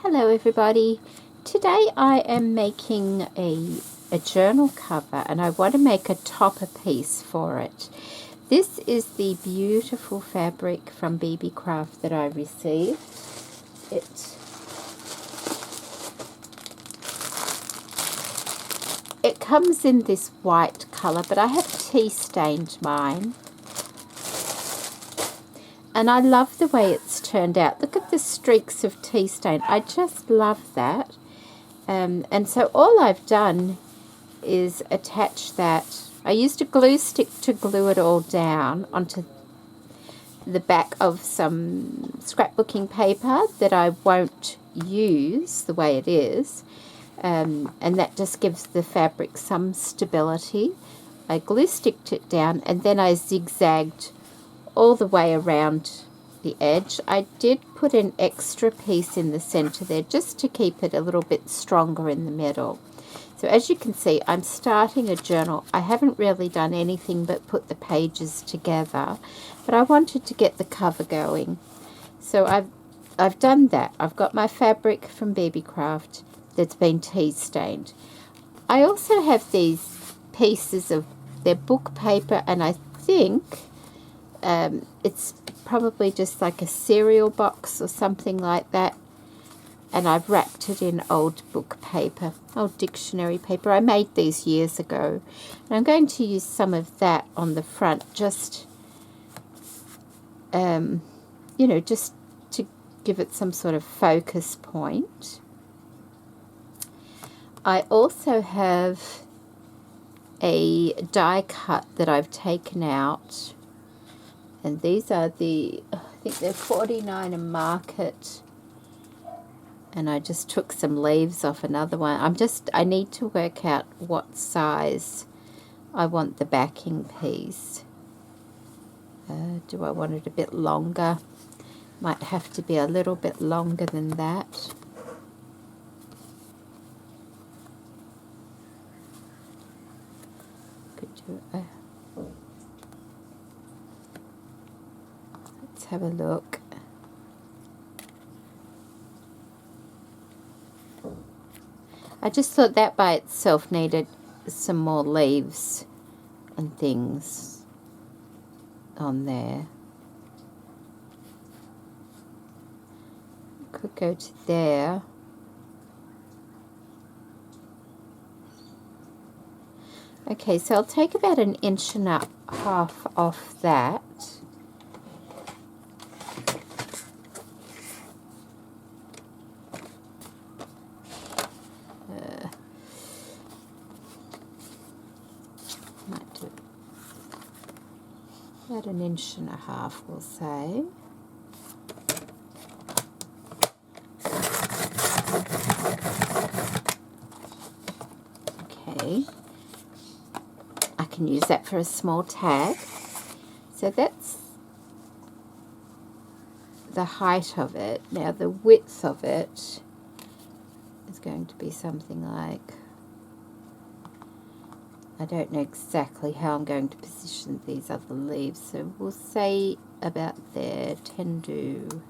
Hello everybody. Today I am making a journal cover and I want to make a topper piece for it. This is the beautiful fabric from Beebeecraft that I received. It comes in this white colour, but I have tea stained mine. And I love the way it's turned out. Look at the streaks of tea stain. I just love that. And so all I've done is attach that. I used a glue stick to glue it all down onto the back of some scrapbooking paper that I won't use the way it is. And that just gives the fabric some stability. I glue sticked it down and then I zigzagged all the way around the edge. I did put an extra piece in the center there just to keep it a little bit stronger in the middle. So as you can see, I'm starting a journal. I haven't really done anything but put the pages together, but I wanted to get the cover going. So I've done that. I've got my fabric from Beebeecraft that's been tea stained. I also have these pieces of their book paper, and I think it's probably just like a cereal box or something like that, and I've wrapped it in old book paper, old dictionary paper. I made these years ago, and I'm going to use some of that on the front, just you know, just to give it some sort of focus point. I also have a die cut that I've taken out. And these are I think they're 49 a market. And I just took some leaves off another one. I need to work out what size I want the backing piece. Do I want it a bit longer? Might have to be a little bit longer than that. Could do it. Let's have a look. I just thought that by itself needed some more leaves and things on there. Could go to there. Okay, so I'll take about 1.5 inches off that. Might do about 1.5 inches, we'll say. Okay. I can use that for a small tag. So that's the height of it. Now the width of it is going to be something like, I don't know exactly how I'm going to position these other leaves, so we'll say about there, tendu.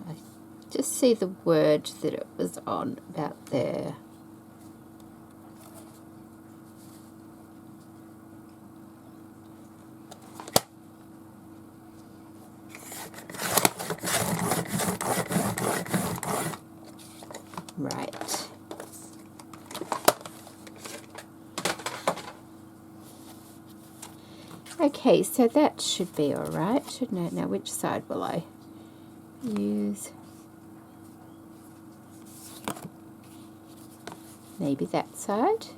I just see the word that it was on about there. Right. Okay, so that should be all right, shouldn't it? Now, which side will I use? Maybe that side.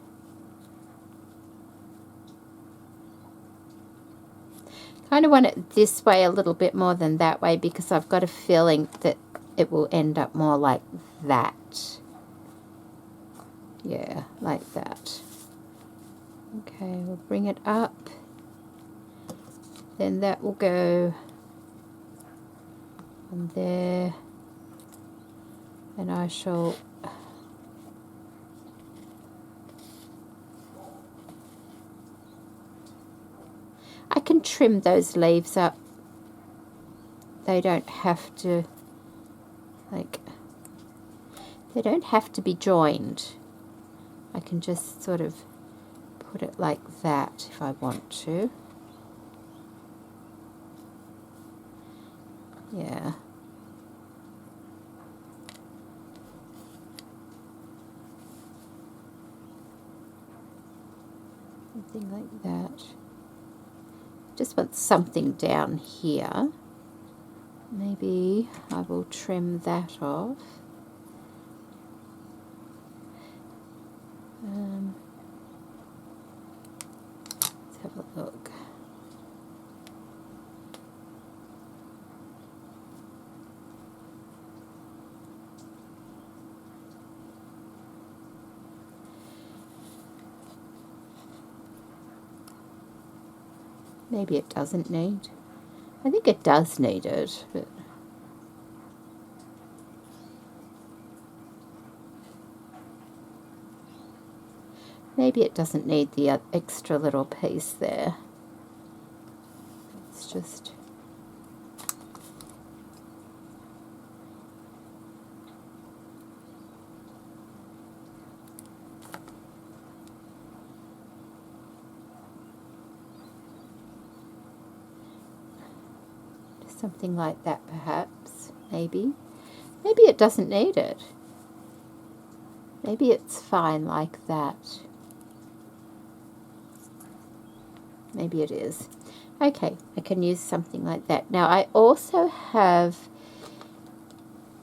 Kind of want it this way a little bit more than that way because I've got a feeling that it will end up more like that. Yeah, like that. Okay, we'll bring it up. Then that will go on there. And I shall can trim those leaves up. They don't have to, like, they don't have to be joined. I can just sort of put it like that if I want to. Yeah. Something like that. Just want something down here. Maybe I will trim that off. Let's have a look. Maybe it doesn't need. I think it does need it, but maybe it doesn't need the extra little piece there. It's just something like that, perhaps. Maybe it doesn't need it. Maybe it's fine like that. Maybe it is. Okay, I can use something like that. Now I also have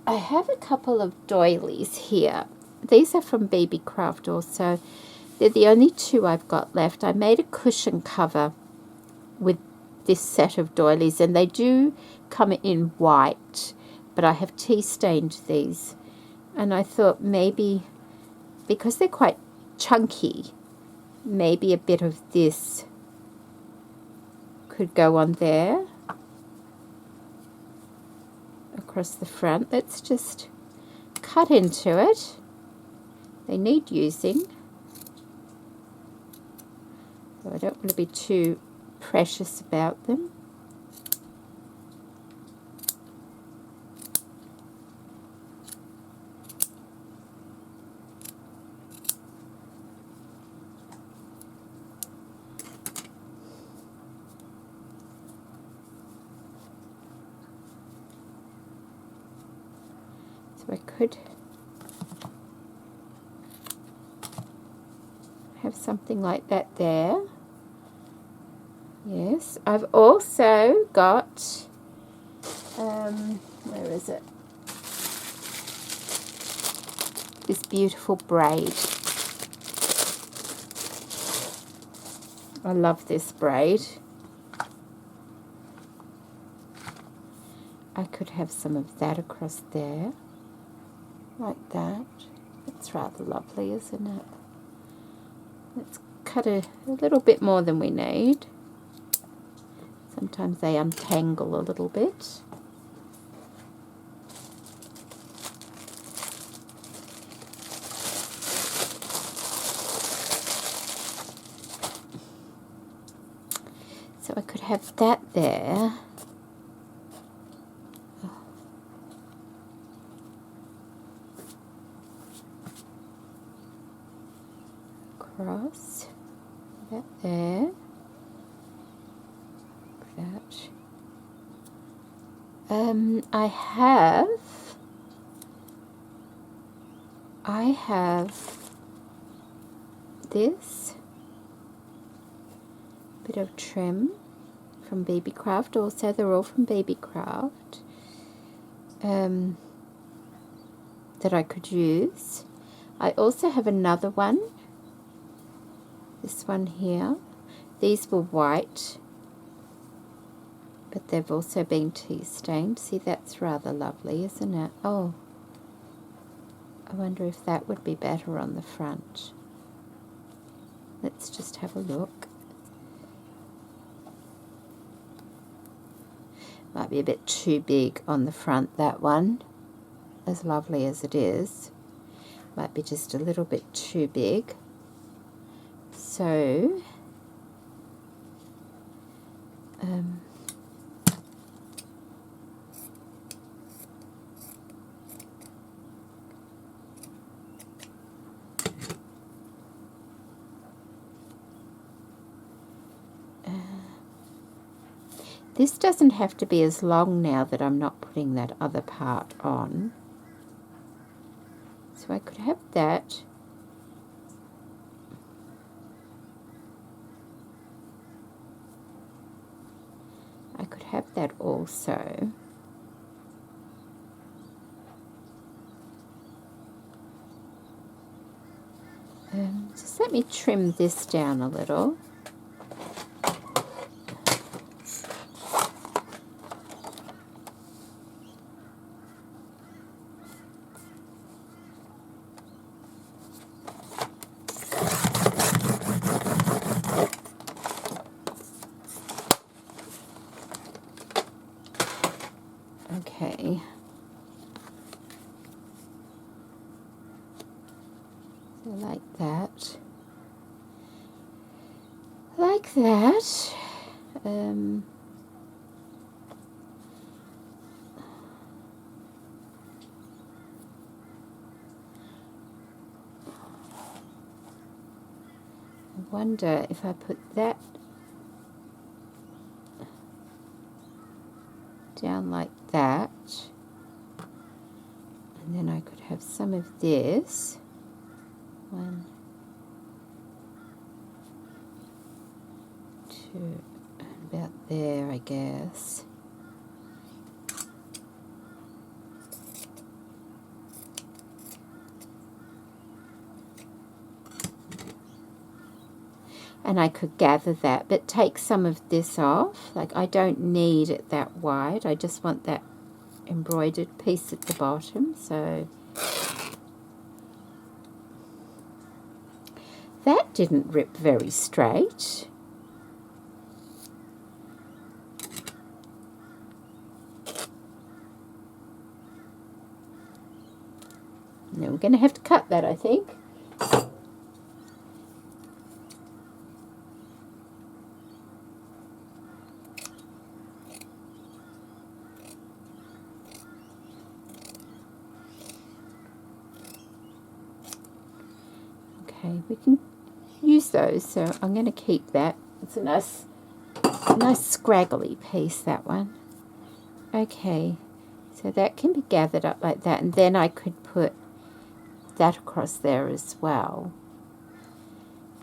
a couple of doilies here. These are from Beebeecraft also. They're the only two I've got left. I made a cushion cover with this set of doilies, and they do come in white, but I have tea stained these, and I thought maybe because they're quite chunky, maybe a bit of this could go on there across the front. Let's just cut into it. They need using, so I don't want to be too precious about them. So I could have something like that there. Yes, I've also got, where is it? This beautiful braid. I love this braid. I could have some of that across there, like that. It's rather lovely, isn't it? Let's cut a little bit more than we need. Sometimes they untangle a little bit. So I could have that there. Across. That there. That. I have this bit of trim from Beebeecraft. Also, they're all from Beebeecraft, that I could use. I also have another one, this one here. These were white, but they've also been tea stained. See, that's rather lovely, isn't it? Oh, I wonder if that would be better on the front. Let's just have a look. Might be a bit too big on the front, that one, as lovely as it is. Might be just a little bit too big. So this doesn't have to be as long now that I'm not putting that other part on. So I could have that. I could have that also. Just let me trim this down a little. Okay. So like that. Like that. I wonder if I put that down like that, and then I could have some of this. One, two, about there, I guess. And I could gather that, but take some of this off. Like, I don't need it that wide. I just want that embroidered piece at the bottom. So that didn't rip very straight. Now we're going to have to cut that, I think. Okay, we can use those, so I'm going to keep that. It's a nice scraggly piece, that one. Okay, so that can be gathered up like that, and then I could put that across there as well.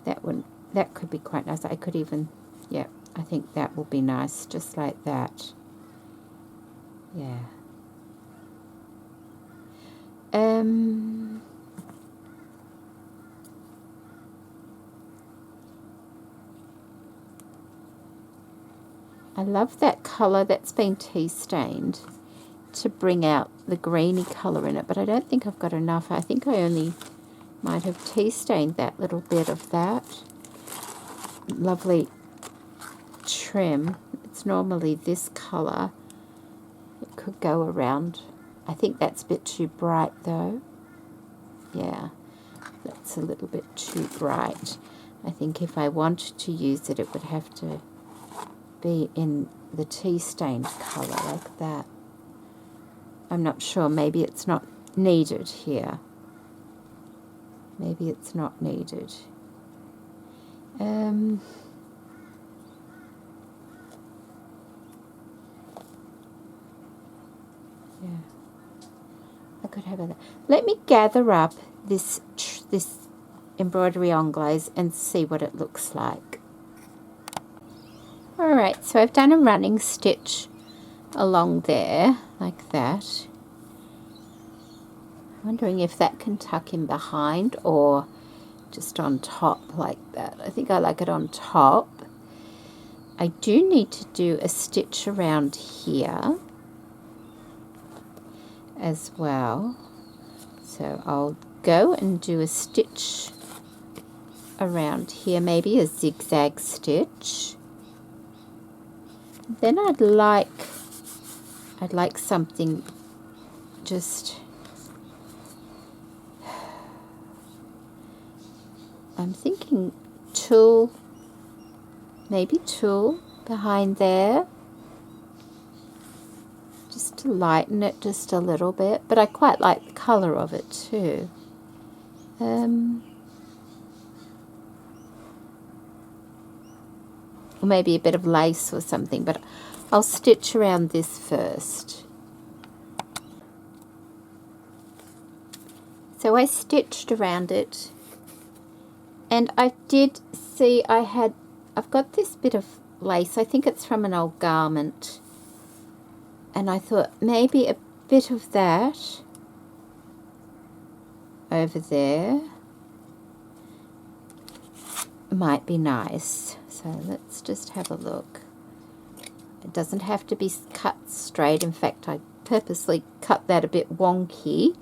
That could be quite nice. I could even, yeah, I think that will be nice, just like that. Yeah. I love that colour that's been tea stained to bring out the greeny colour in it, but I don't think I've got enough. I think I only might have tea stained that little bit of that. Lovely trim. It's normally this colour. It could go around. I think that's a bit too bright though. Yeah, that's a little bit too bright. I think if I wanted to use it, it would have to be in the tea stained colour like that. I'm not sure, maybe it's not needed here. Maybe it's not needed. Yeah, I could have a. Let me gather up this embroidery anglaise and see what it looks like. Alright, so I've done a running stitch along there, like that. I'm wondering if that can tuck in behind or just on top like that. I think I like it on top. I do need to do a stitch around here as well. So I'll go and do a stitch around here, maybe a zigzag stitch. Then I'd like something just, I'm thinking tulle, maybe tulle behind there, just to lighten it just a little bit, but I quite like the colour of it too. Or maybe a bit of lace or something, but I'll stitch around this first. So I stitched around it, and I did see I've got this bit of lace, I think it's from an old garment, and I thought maybe a bit of that over there might be nice. So let's just have a look. It doesn't have to be cut straight. In fact, I purposely cut that a bit wonky.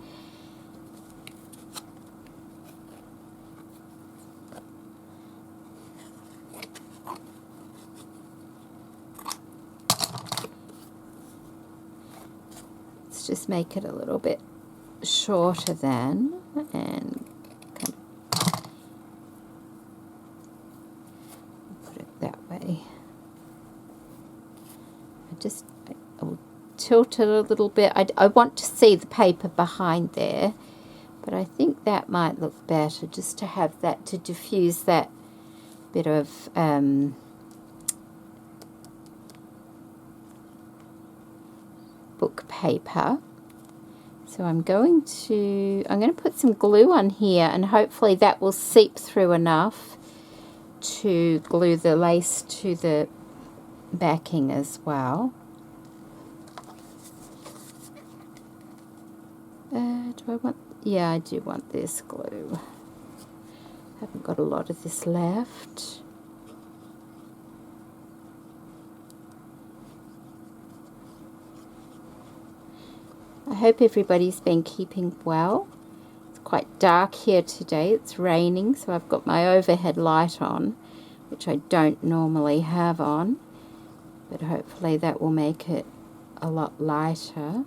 Let's just make it a little bit shorter then, and put it that way. I will tilt it a little bit. I want to see the paper behind there, but I think that might look better, just to have that to diffuse that bit of book paper. So I'm going to put some glue on here, and hopefully that will seep through enough to glue the lace to the backing as well. Do I want? Yeah, I do want this glue. Haven't got a lot of this left. I hope everybody's been keeping well. It's quite dark here today. It's raining, so I've got my overhead light on, which I don't normally have on, but hopefully that will make it a lot lighter.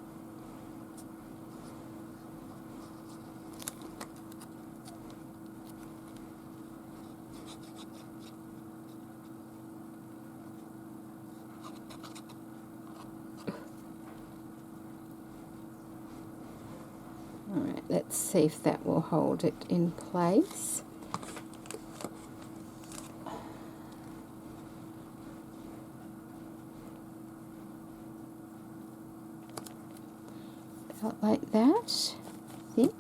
Alright, let's see if that will hold it in place. About like that, I think.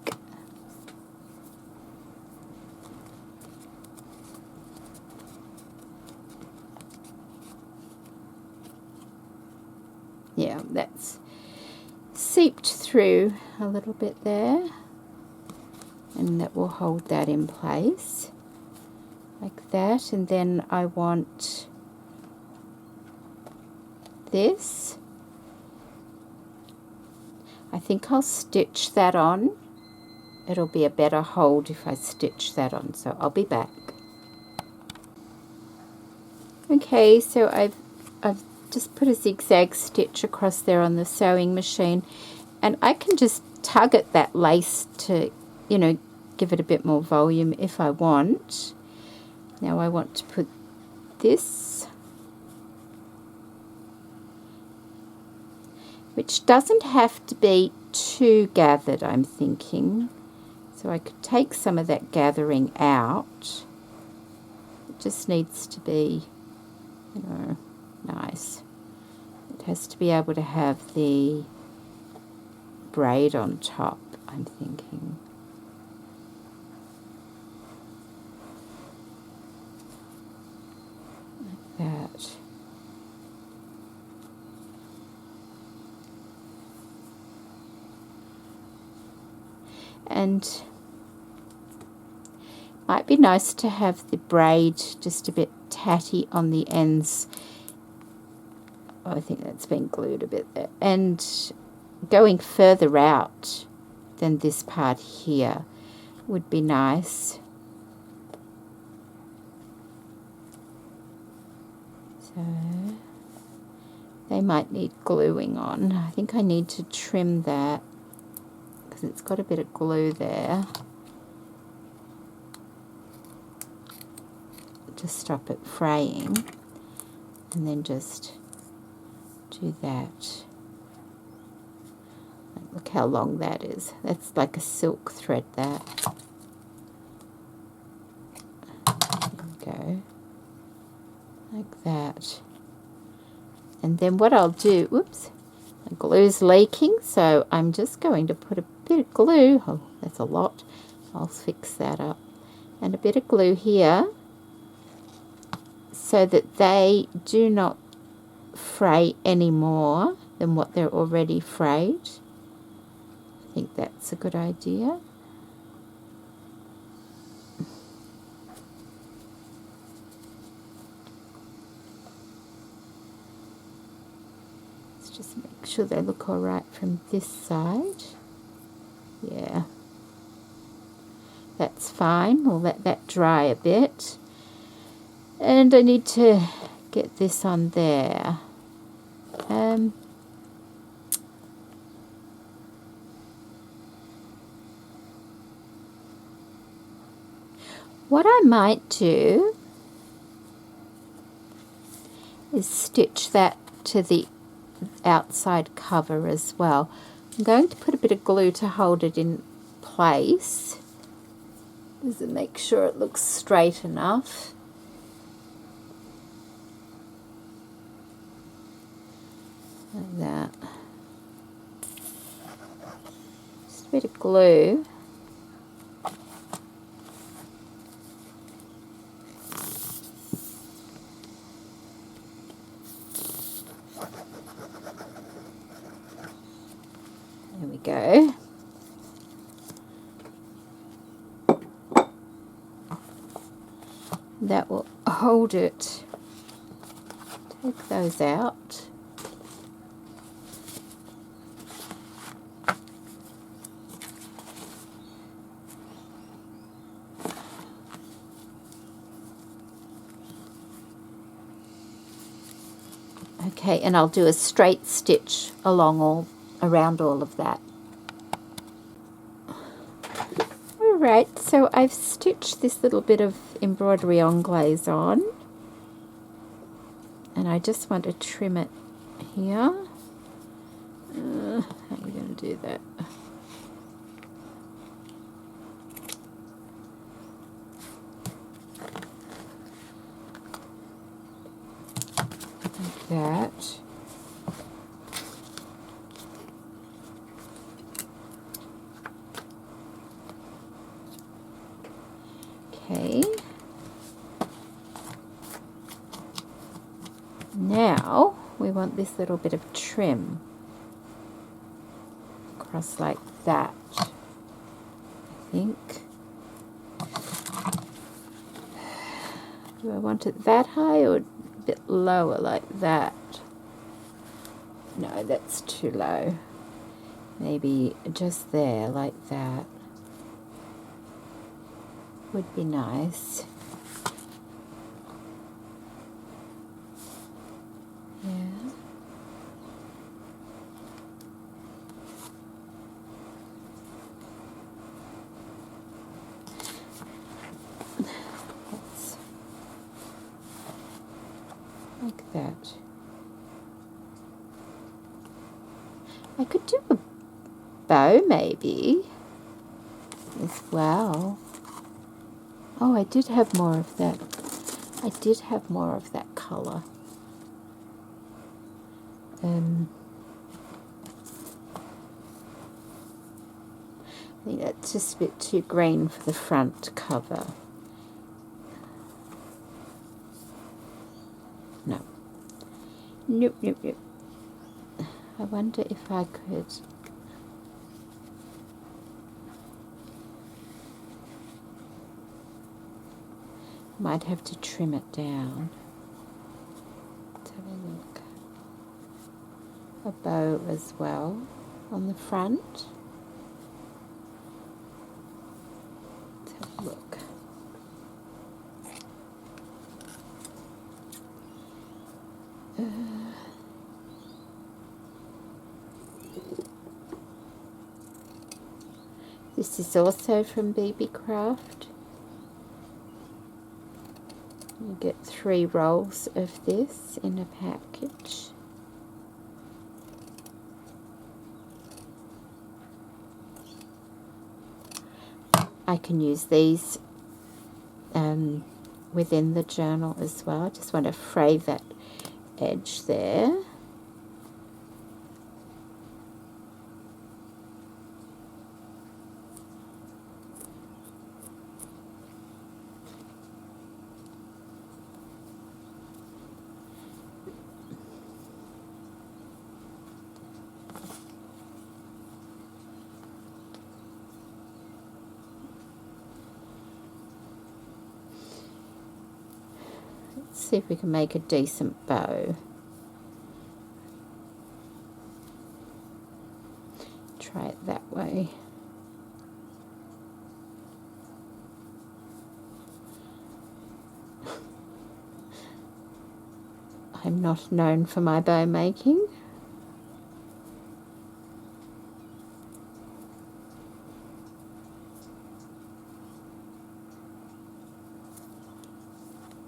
Yeah, that's seeped through a little bit there, and that will hold that in place like that. And then I want this. I think I'll stitch that on. It'll be a better hold if I stitch that on, so I'll be back. Okay, so I've just put a zigzag stitch across there on the sewing machine, and I can just tug at that lace to, you know, give it a bit more volume if I want. Now I want to put this, which doesn't have to be too gathered, I'm thinking. So I could take some of that gathering out. It just needs to be, you know, nice. It has to be able to have the braid on top, I'm thinking. Like that. And might be nice to have the braid just a bit tatty on the ends. Oh, I think that's been glued a bit there. And going further out than this part here would be nice. So they might need gluing on. I think I need to trim that because it's got a bit of glue there to stop it fraying. and then just do that. Look how long that is. That's like a silk thread, that. There we go. Like that. And then what I'll do, whoops, the glue's leaking, so I'm just going to put a bit of glue, oh, that's a lot, I'll fix that up, and a bit of glue here so that they do not fray any more than what they're already frayed. I think that's a good idea. Just make sure they look all right from this side. Yeah, that's fine. We'll let that dry a bit. And I need to get this on there. What I might do is stitch that to the outside cover as well. I'm going to put a bit of glue to hold it in place. Just to make sure it looks straight enough. Like that. Just a bit of glue. There we go. That will hold it. Take those out. Okay, and I'll do a straight stitch around all of that. Alright, so I've stitched this little bit of embroidery anglaise on, and I just want to trim it here. How are we going to do that? Like that. Okay. Now we want this little bit of trim across like that, I think. Do I want it that high or a bit lower like that? No, that's too low. Maybe just there like that. Would be nice. Yeah. That's like that. I could do a bow maybe as well. Oh, I did have more of that. I did have more of that colour. I think that's just a bit too green for the front cover. No. Nope, nope, nope. I wonder if I could... Might have to trim it down. Let's have a look. A bow as well on the front. Let's have a look. This is also from Beebeecraft. You get 3 rolls of this in a package. I can use these within the journal as well. I just want to fray that edge there. See if we can make a decent bow. Try it that way. I'm not known for my bow making.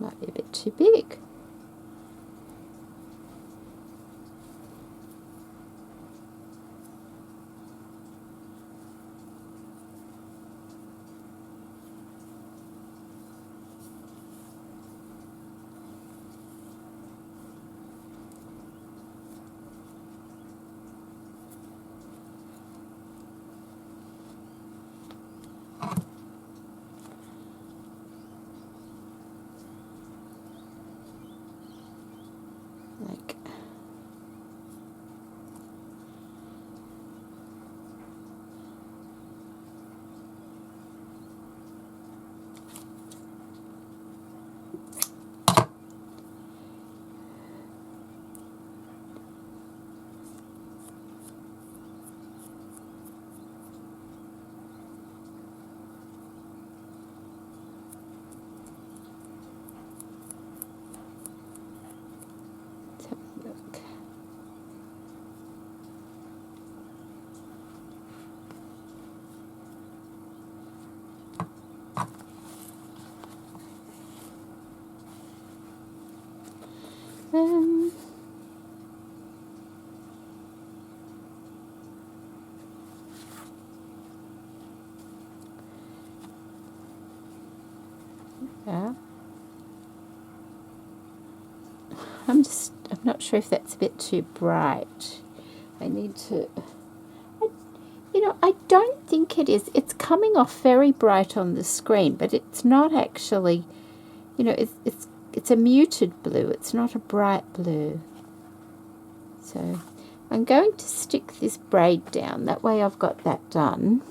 Might be a bit too big. Like yeah. I'm not sure if that's a bit too bright. I need to, I don't think it is. It's coming off very bright on the screen, but it's not actually, it's a muted blue. It's not a bright blue. So I'm going to stick this braid down. That way I've got that done.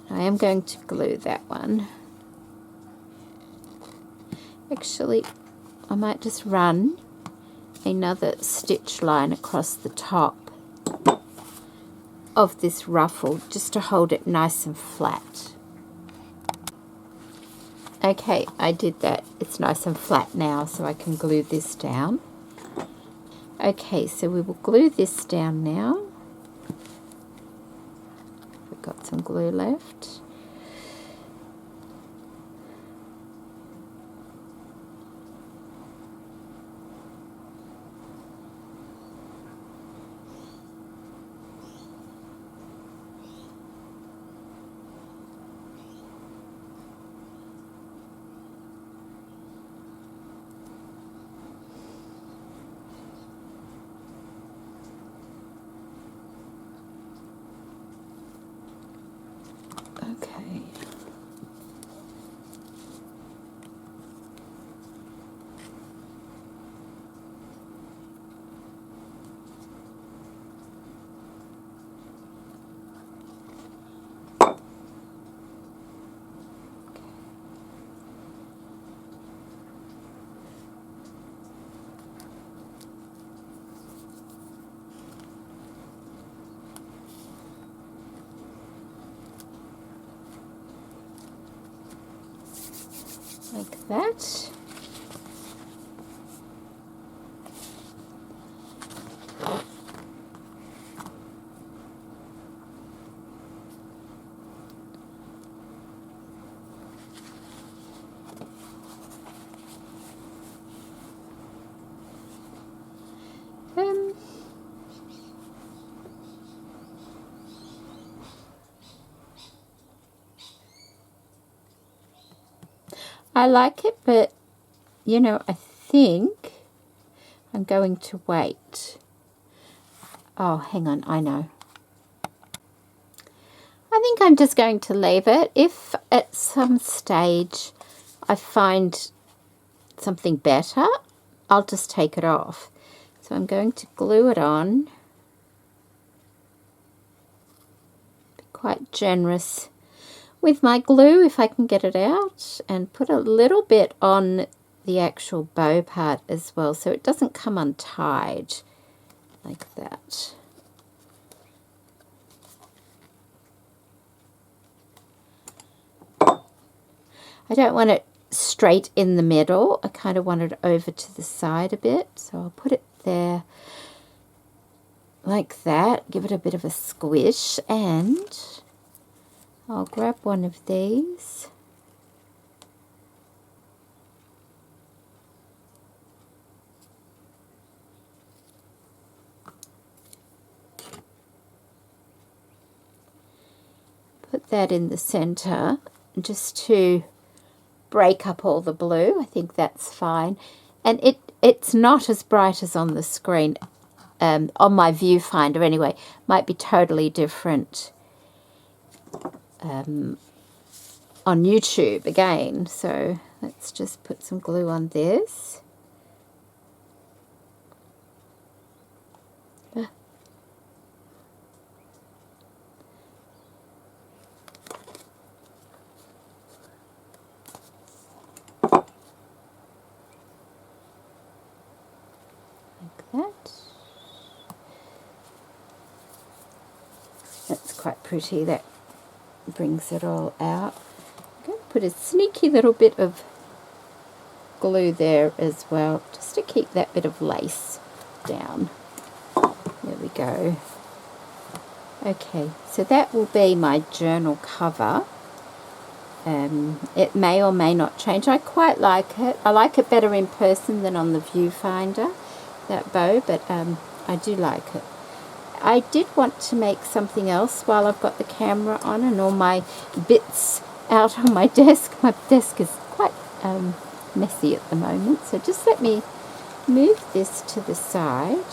I am going to glue that one. Actually, I might just run another stitch line across the top of this ruffle just to hold it nice and flat. Okay, I did that. It's nice and flat now, so I can glue this down. Okay, so we will glue this down now. We've got some glue left. Okay. Like that. I like it, but you know, I think I'm going to wait. Oh, hang on, I know. I think I'm just going to leave it. If at some stage I find something better, I'll just take it off. So I'm going to glue it on. Be quite generous with my glue if I can get it out, and put a little bit on the actual bow part as well, so it doesn't come untied like that. I don't want it straight in the middle. I kind of want it over to the side a bit, so I'll put it there like that, give it a bit of a squish, and I'll grab one of these. Put that in the center just to break up all the blue. I think that's fine. And it's not as bright as on the screen, on my viewfinder anyway. Might be totally different on YouTube again. So let's just put some glue on this. That. That's quite pretty. That brings it all out. I'm going to put a sneaky little bit of glue there as well, just to keep that bit of lace down. There we go. Okay, so that will be my journal cover. It may or may not change. I quite like it. I like it better in person than on the viewfinder, that bow, but I do like it. I did want to make something else while I've got the camera on and all my bits out on my desk. My desk is quite messy at the moment, so just let me move this to the side.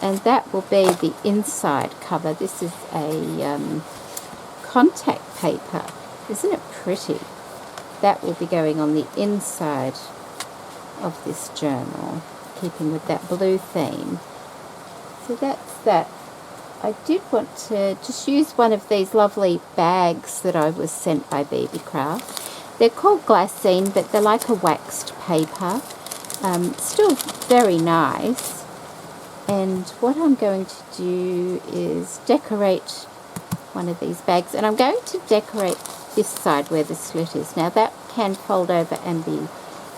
And that will be the inside cover. This is a contact paper. Isn't it pretty? That will be going on the inside of this journal, keeping with that blue theme. So that's that. I did want to just use one of these lovely bags that I was sent by Beebeecraft. They're called glassine, but they're like a waxed paper. Still very nice. And what I'm going to do is decorate one of these bags, and I'm going to decorate this side where the slit is. Now that can fold over and be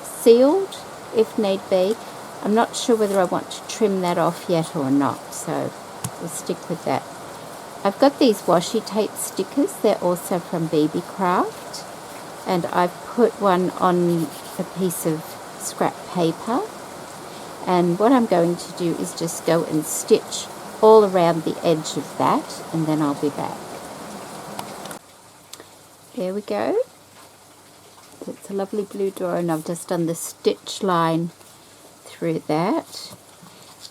sealed if need be. I'm not sure whether I want to trim that off yet or not, so we'll stick with that. I've got these washi tape stickers. They're also from Beebeecraft, and I've put one on a piece of scrap paper, and what I'm going to do is just go and stitch all around the edge of that, and then I'll be back. There we go. It's a lovely blue door, and I've just done the stitch line through that,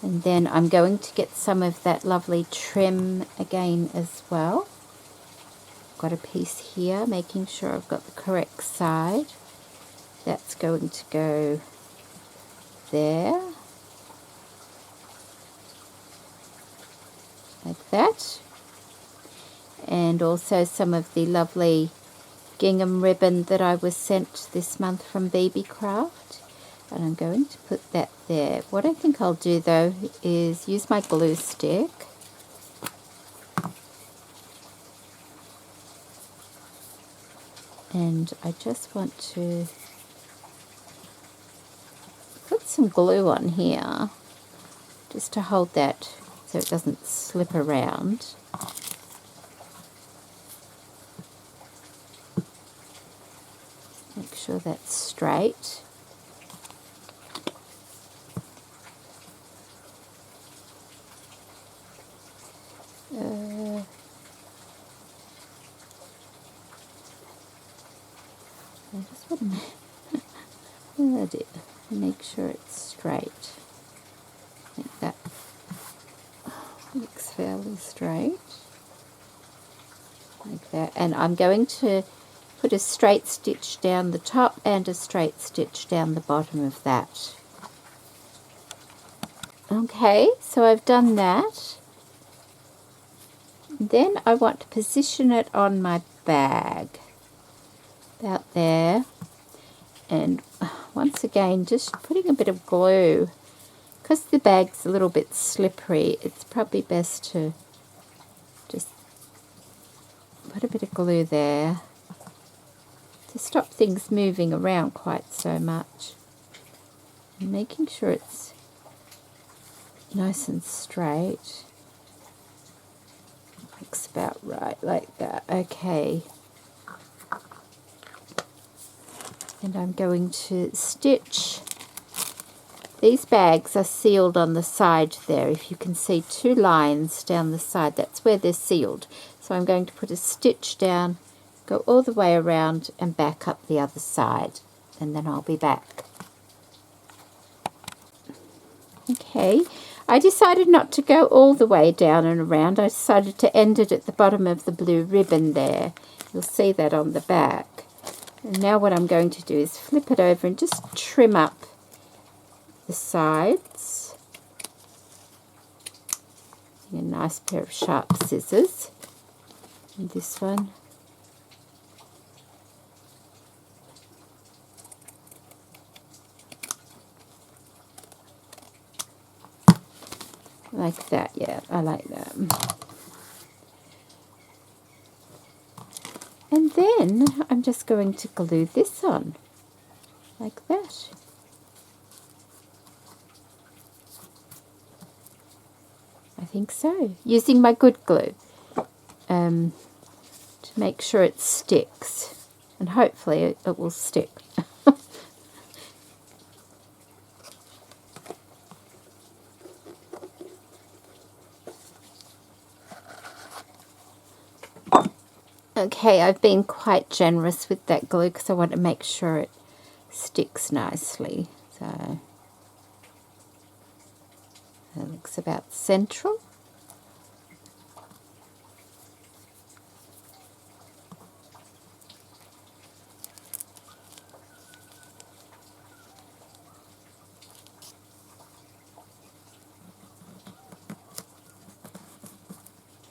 and then I'm going to get some of that lovely trim again as well. Got a piece here, making sure I've got the correct side. That's going to go there, like that. And also some of the lovely gingham ribbon that I was sent this month from Beebeecraft, and I'm going to put that there. What I think I'll do though is use my glue stick and I just want to put some glue on here just to hold that so it doesn't slip around. Make sure that's straight. Oh dear. Make sure it's straight. I think that looks fairly straight. Like that. And I'm going to put a straight stitch down the top and a straight stitch down the bottom of that. Okay, so I've done that. Then I want to position it on my bag. About there. And once again, just putting a bit of glue. Because the bag's a little bit slippery, it's probably best to just put a bit of glue there to stop things moving around quite so much. And making sure it's nice and straight. Looks about right, like that. Okay. And I'm going to stitch. These bags are sealed on the side there. If you can see 2 lines down the side, that's where they're sealed. So I'm going to put a stitch down, go all the way around and back up the other side. And then I'll be back. Okay, I decided not to go all the way down and around. I decided to end it at the bottom of the blue ribbon there. You'll see that on the back. And now what I'm going to do is flip it over and just trim up the sides. A nice pair of sharp scissors. And this one. Like that, yeah, I like that. And then I'm just going to glue this on, like that. I think so, using my good glue to make sure it sticks, and hopefully it will stick. Okay, I've been quite generous with that glue because I want to make sure it sticks nicely. So that looks about central.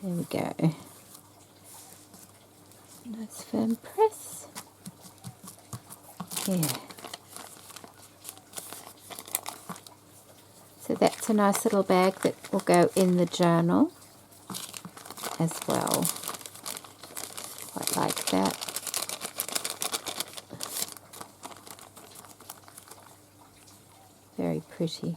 There we go. Nice firm press. Yeah. So that's a nice little bag that will go in the journal as well. Quite like that. Very pretty.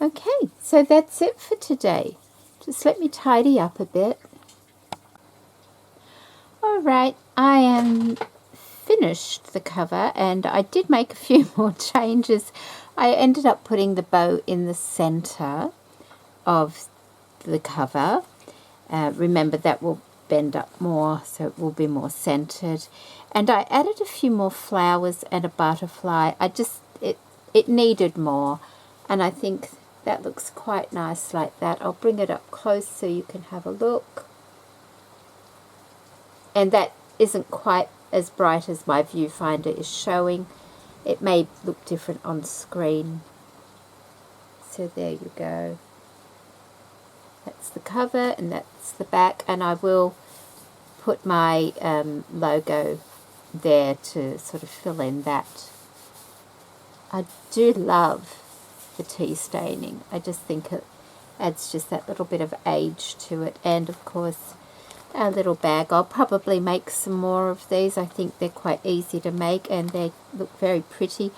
Okay, so that's it for today. Just let me tidy up a bit. Alright, I am finished the cover and I did make a few more changes. I ended up putting the bow in the center of the cover. Remember that will bend up more so it will be more centered. And I added a few more flowers and a butterfly. It needed more, and I think that looks quite nice like that. I'll bring it up close so you can have a look. And that isn't quite as bright as my viewfinder is showing. It may look different on screen. So there you go. That's the cover and that's the back, and I will put my logo there to sort of fill in that. I do love the tea staining. I just think it adds just that little bit of age to it. And of course our little bag, I'll probably make some more of these. I think they're quite easy to make and they look very pretty.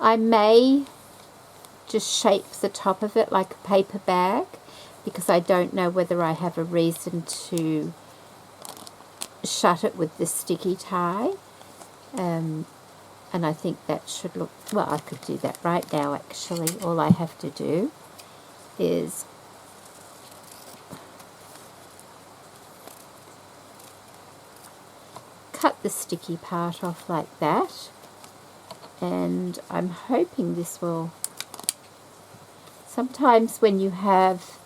I may just shape the top of it like a paper bag because I don't know whether I have a reason to shut it with the sticky tie. And I think that should look, well, I could do that right now actually. All I have to do is cut the sticky part off like that, and I'm hoping this will... Sometimes when you have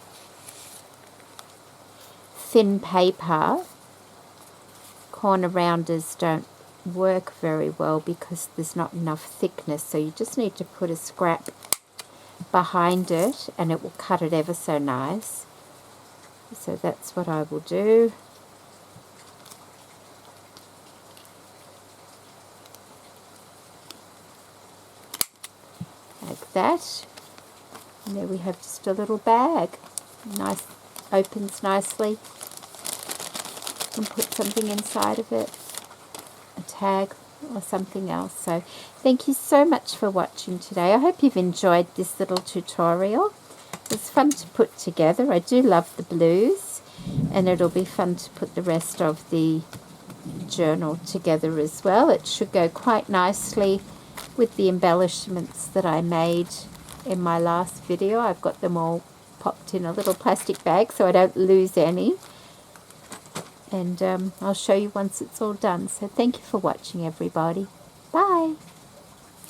thin paper, corner rounders don't work very well because there's not enough thickness, so you just need to put a scrap behind it and it will cut it ever so nice. So that's what I will do. Like that. And there we have just a little bag. Nice, opens nicely. You can put something inside of it, a tag or something else. So thank you so much for watching today. I hope you've enjoyed this little tutorial. It's fun to put together. I do love the blues, and it'll be fun to put the rest of the journal together as well. It should go quite nicely with the embellishments that I made in my last video. I've got them all popped in a little plastic bag so I don't lose any, and I'll show you once it's all done. So thank you for watching, everybody. Bye.